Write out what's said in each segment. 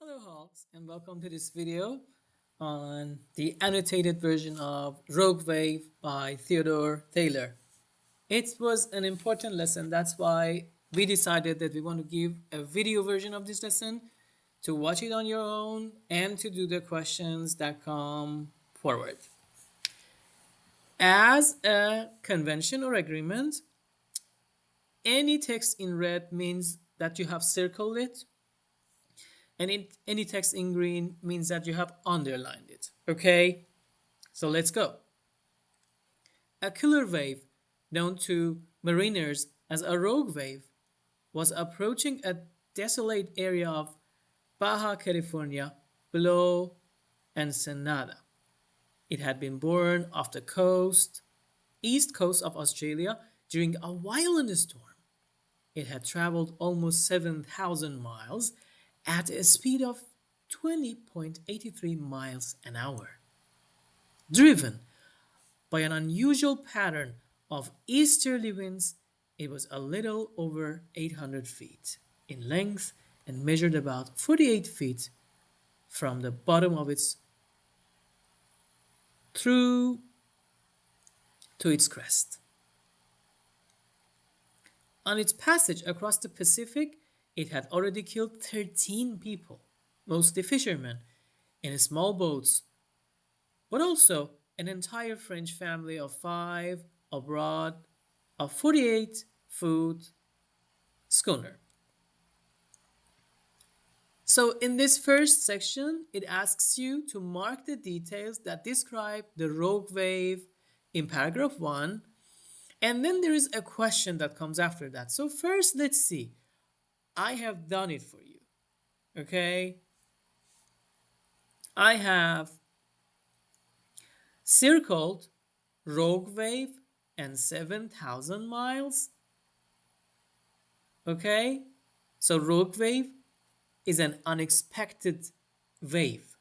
Hello Hawks and welcome to this video on the annotated version of Rogue Wave by Theodore Taylor. It was an important lesson, that's why we decided that we want to give a video version of this lesson to watch it on your own and to do the questions that come forward. As a convention or agreement, any text in red means that you have circled it, and any text in green means that you have underlined it. Okay, so let's go. A killer wave, known to mariners as a rogue wave, was approaching a desolate area of Baja California below Ensenada. It had been born off the east coast of Australia during a violent storm. It had traveled almost 7,000 miles at a speed of 20.83 miles an hour. Driven by an unusual pattern of easterly winds, it was a little over 800 feet in length and measured about 48 feet from the bottom of its through to its crest. On its passage across the Pacific, it had already killed 13 people, mostly fishermen, in small boats, but also an entire French family of 5 aboard a 48-foot schooner. So in this first section, it asks you to mark the details that describe the rogue wave in paragraph 1, and then there is a question that comes after that. So first, let's see. I have done it for you, okay? I have circled rogue wave and 7,000 miles, okay? So rogue wave is an unexpected wave,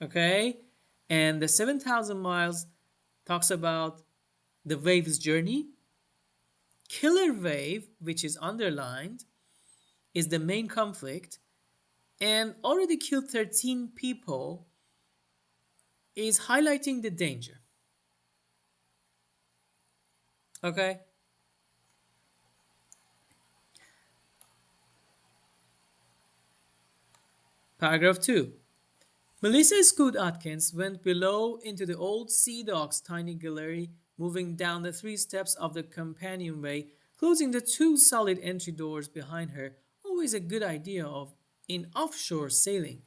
okay? And the 7,000 miles talks about the wave's journey. Killer wave, which is underlined, is the main conflict, and already killed 13 people is highlighting the danger. Okay? Paragraph 2. Melissa Scoot Atkins went below into the old Sea Dock's tiny gallery, moving down the 3 steps of the companionway, closing the 2 solid entry doors behind her. Always a good idea in offshore sailing.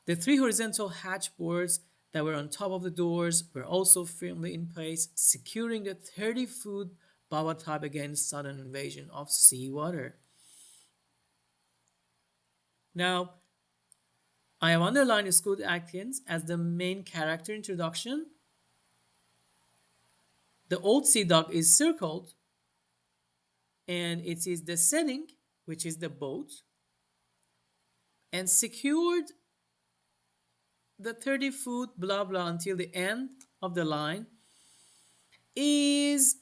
The 3 horizontal hatchboards that were on top of the doors were also firmly in place, securing the 30-foot bow top against sudden invasion of seawater. Now, I have underlined Scoot Atkins as the main character introduction. The old sea dock is circled, and it is the setting, which is the boat, and secured the 30-foot blah blah until the end of the line is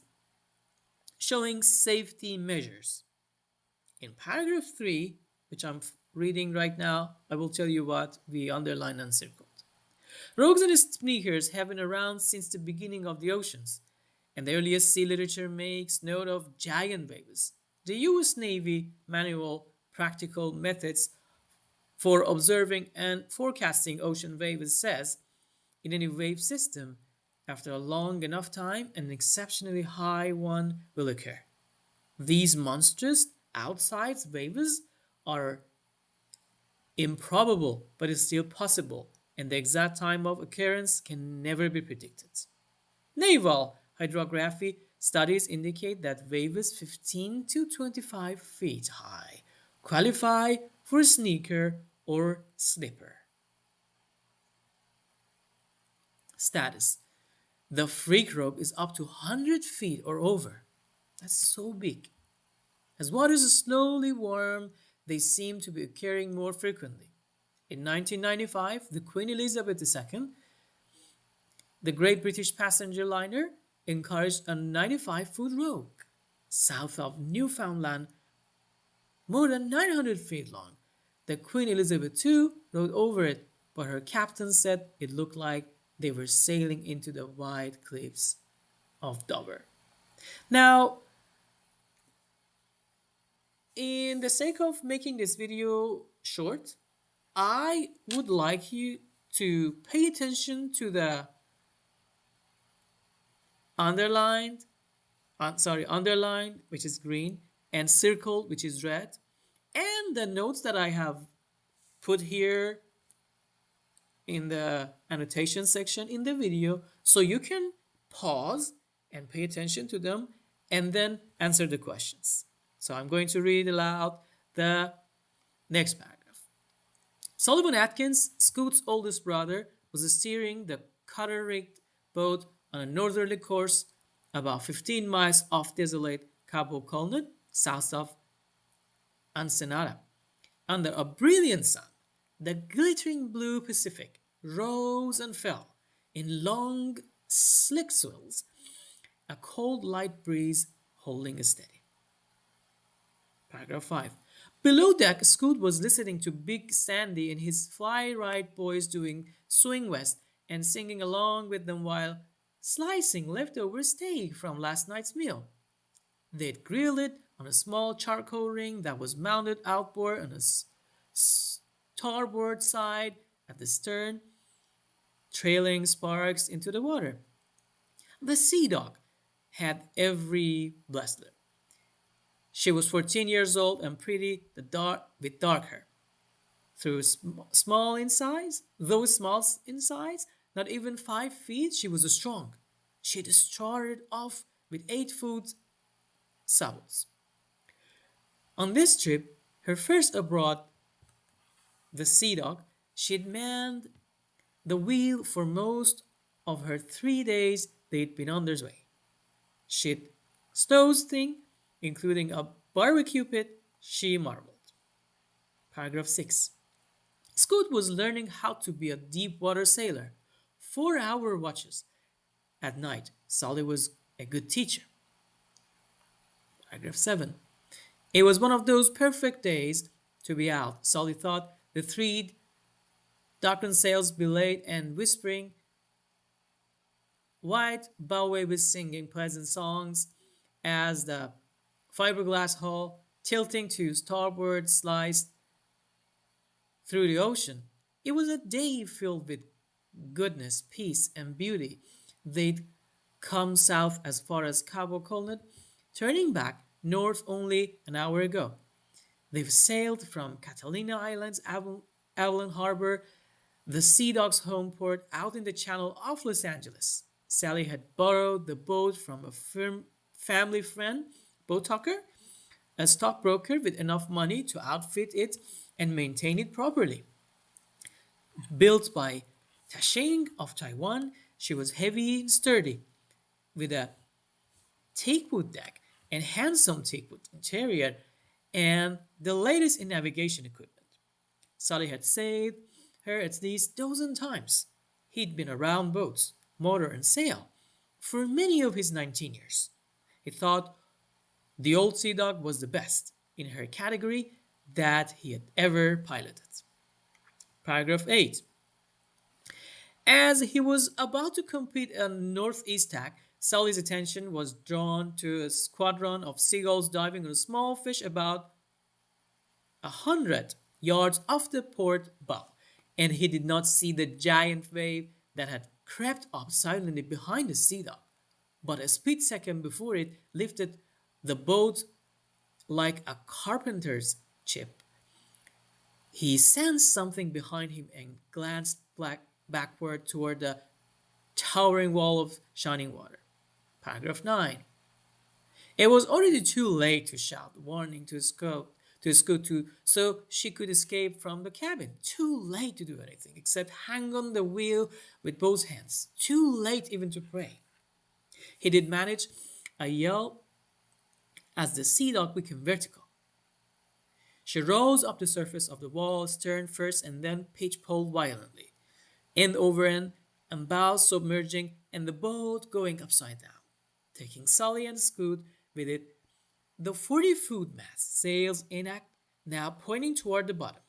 showing safety measures. In paragraph 3, which I'm reading right now, I will tell you what we underlined and circled. Rogues and sneakers have been around since the beginning of the oceans, and the earliest sea literature makes note of giant waves. The US Navy manual Practical Methods for Observing and Forecasting Ocean Waves says, in any wave system, after a long enough time, an exceptionally high one will occur. These monstrous outside waves are improbable, but is still possible, and the exact time of occurrence can never be predicted. Naval hydrography studies indicate that waves 15 to 25 feet high qualify for a sneaker or slipper. Status. The freak rogue is up to 100 feet or over. That's so big. As waters slowly warm, they seem to be occurring more frequently. In 1995, the Queen Elizabeth II, the great British passenger liner, encouraged a 95-foot rogue south of Newfoundland, more than 900 feet long, The Queen Elizabeth II rode over it, but her captain said it looked like they were sailing into the white cliffs of Dover. Now, in the sake of making this video short, I would like you to pay attention to the underlined, underlined, which is green, and circled, which is red, and the notes that I have put here in the annotation section in the video, so you can pause and pay attention to them and then answer the questions. So I'm going to read aloud the next paragraph. Sullivan Atkins, Scoot's oldest brother, was steering the cutter-rigged boat on a northerly course about 15 miles off desolate Cabo Colnut, south of Ensenada. Under a brilliant sun, the glittering blue Pacific rose and fell in long, slick swells, a cold, light breeze holding steady. Paragraph 5. Below deck, Scoot was listening to Big Sandy and his fly-right boys doing Swing West and singing along with them while slicing leftover steak from last night's meal. They'd grilled it on a small charcoal ring that was mounted outboard on a starboard side at the stern, trailing sparks into the water. The Sea Dog had every blessed look. She was 14 years old and pretty with dark hair. Though small in size, not even 5 feet, she was strong. She'd started off with 8-foot sabots. On this trip, her first abroad, the Sea Dog, she'd manned the wheel for most of her 3 days they'd been on their way. She'd stowed things, including a barbecue pit, she marveled. Paragraph 6. Scoot was learning how to be a deep water sailor. 4-hour watches at night. Sally was a good teacher. Paragraph 7. It was one of those perfect days to be out, Sally thought. The three darkened sails belayed and whispering. White Bowie was singing pleasant songs as the fiberglass hull, tilting to starboard, sliced through the ocean. It was a day filled with goodness, peace, and beauty. They'd come south as far as Cabo Colnut, turning back north only an hour ago. They've sailed from Catalina Island's Avalon Harbor, the Sea Dog's home port, out in the channel of Los Angeles. Sally had borrowed the boat from a family friend, Bo Tucker, a stockbroker with enough money to outfit it and maintain it properly. Built by Tashing of Taiwan, she was heavy and sturdy, with a teakwood deck and handsome teakwood interior and the latest in navigation equipment. Sally had sailed her at least a dozen times. He'd been around boats, motor and sail, for many of his 19 years. He thought the old Sea Dog was the best in her category that he had ever piloted. Paragraph 8. As he was about to complete a northeast tack, Sally's attention was drawn to a squadron of seagulls diving on a small fish about 100 yards off the port bow, and he did not see the giant wave that had crept up silently behind the Sea Dog. But a split second before it lifted the boat like a carpenter's chip. He sensed something behind him and glanced backward toward the towering wall of shining water. Paragraph 9. It was already too late to shout warning to Scoot so she could escape from the cabin. Too late to do anything except hang on the wheel with both hands. Too late even to pray. He did manage a yell as the Sea Dog became vertical. She rose up the surface of the wall, stern first and then pitch-poled violently, end over end, and bow submerging and the boat going upside down, taking Sally and Scoot with it. The 40-foot mast, sails in act, now pointing toward the bottom.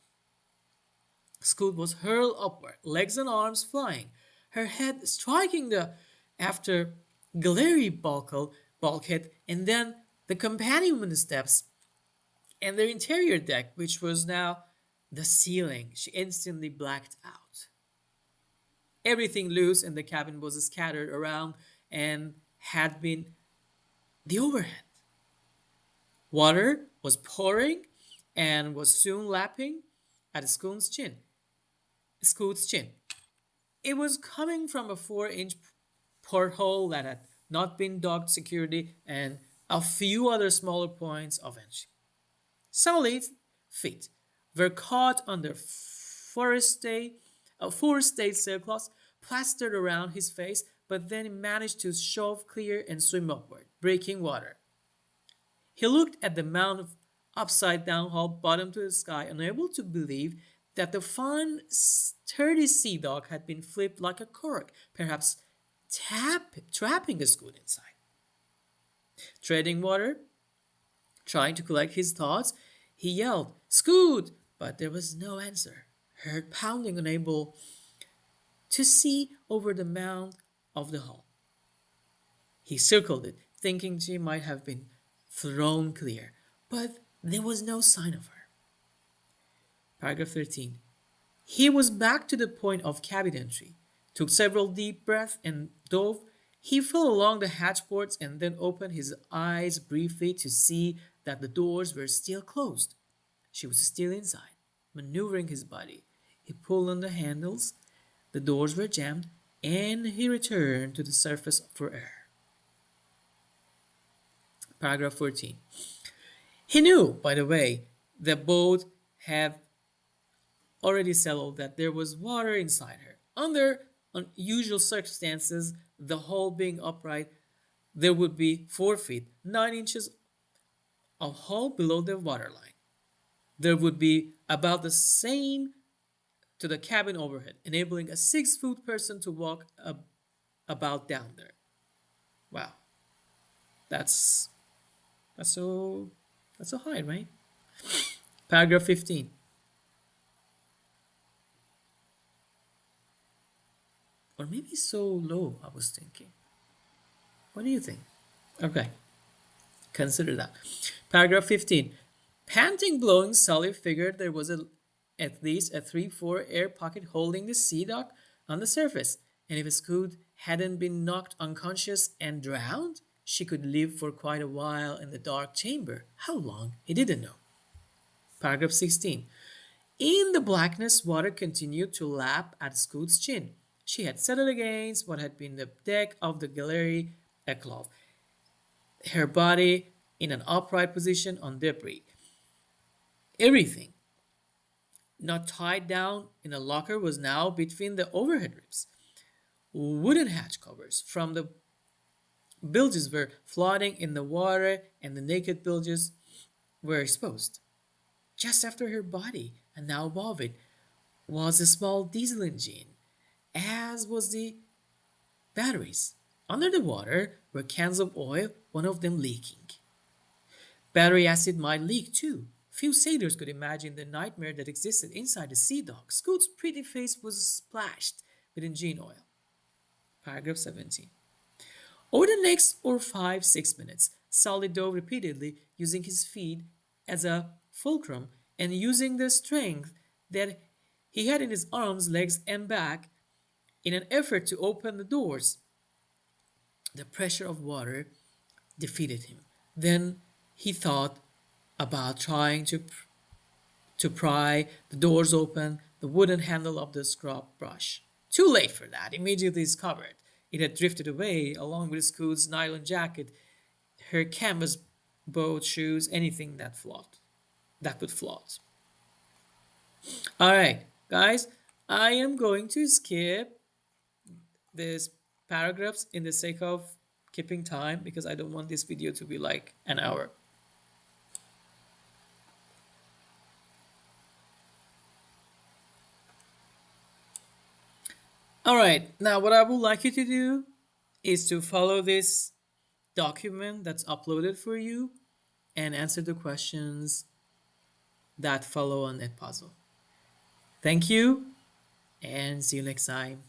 Scoot was hurled upward, legs and arms flying, her head striking the after gallery bulkhead, and then the companion steps and their interior deck, which was now the ceiling. She instantly blacked out. Everything loose in the cabin was scattered around and had been the overhead. Water was pouring and was soon lapping at Scoot's chin. It was coming from a 4-inch porthole that had not been docked securely and a few other smaller points of entry. Solid's feet were caught under four state sailcloths plastered around his face, but then he managed to shove clear and swim upward, breaking water. He looked at the mound of upside down hull, bottom to the sky, unable to believe that the fine, sturdy sea dog had been flipped like a cork, perhaps trapping a Scoot inside. Treading water, trying to collect his thoughts, he yelled, "Scoot!" But there was no answer. Heard pounding, unable to see over the mound of the hull. He circled it, thinking she might have been thrown clear, but there was no sign of her. Paragraph 13. He was back to the point of cabin entry, took several deep breaths and dove. He fell along the hatchboards and then opened his eyes briefly to see that the doors were still closed. She was still inside, maneuvering his body. He pulled on the handles, the doors were jammed, and he returned to the surface for air. Paragraph 14. He knew, by the way, the boat had already settled that there was water inside her. Under unusual circumstances, the hull being upright, there would be 4 feet, 9 inches of hull below the waterline. There would be about the same to the cabin overhead, enabling a 6-foot person to walk about down there. Wow, that's so high, right? Paragraph 15. Or maybe so low, I was thinking. What do you think? Okay, consider that. Paragraph 15. Panting, blowing, Sully figured there was at least a 3-4 air pocket holding the sea dog on the surface, and if Scoot hadn't been knocked unconscious and drowned, she could live for quite a while in the dark chamber. How long, he didn't know. Paragraph 16. In the blackness, water continued to lap at Scoot's chin. She had settled against what had been the deck of the gallery, a cloth, her body in an upright position on debris. Everything not tied down in a locker was now between the overhead ribs. Wooden hatch covers from the bilges were floating in the water, and the naked bilges were exposed. Just after her body, and now above it, was a small diesel engine, as was the batteries. Under the water were cans of oil, one of them leaking. Battery acid might leak too. Few sailors could imagine the nightmare that existed inside the Sea Dog. Scoot's pretty face was splashed with engine oil. Paragraph 17. Over the next 5-6 minutes, Sully dove repeatedly, using his feet as a fulcrum and using the strength that he had in his arms, legs, and back in an effort to open the doors. The pressure of water defeated him. Then he thought about trying to pry the doors open, the wooden handle of the scrub brush. Too late for that. Immediately discovered. It had drifted away along with Scoot's nylon jacket, her canvas boat shoes, anything that could float. All right, guys, I am going to skip these paragraphs in the sake of keeping time because I don't want this video to be like an hour. All right, now what I would like you to do is to follow this document that's uploaded for you and answer the questions that follow on that puzzle. Thank you. and see you next time.